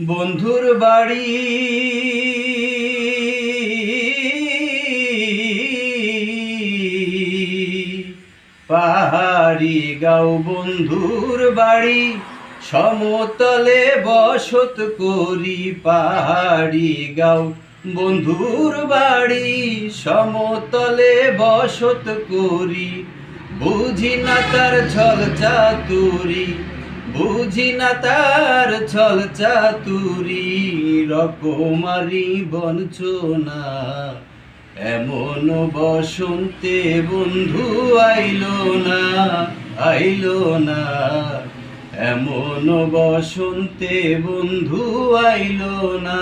বন্ধুর বাড়ি পাহাড়ি গাঁও, বন্ধুর বাড়ি সমতলে বসত করি। পাহাড়ি গাঁও, বন্ধুর বাড়ি সমতলে বসত করি। বুঝি না তার ছল চাতুরি, বুঝি না তার ছল চাতুরি। রকমারি বঞ্চনা এমন বসন্তে বন্ধু আইলো না, আইলো না। এমন বসন্তে বন্ধু আইলো না।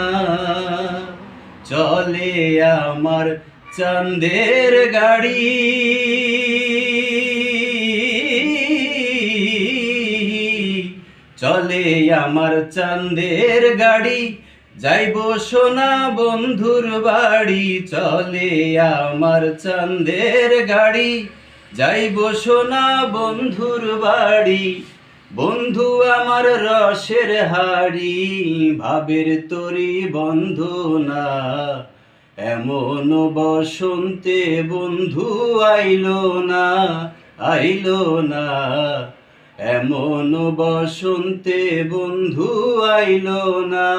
চলে আমার চাঁদের গাড়ি, চলে আমার চাঁদের গাড়ি। যাইব সোনা বন্ধুর বাড়ি, চলে আমার চাঁদের গাড়ি। যাইব সোনা বন্ধুর বাড়ি। বন্ধু আমার রসের হাড়ি, ভাবের তরি বন্ধনা। এমন বসন্তে বন্ধু আইলো না, আইলো না। এমন বসন্তে বন্ধু আইলো না।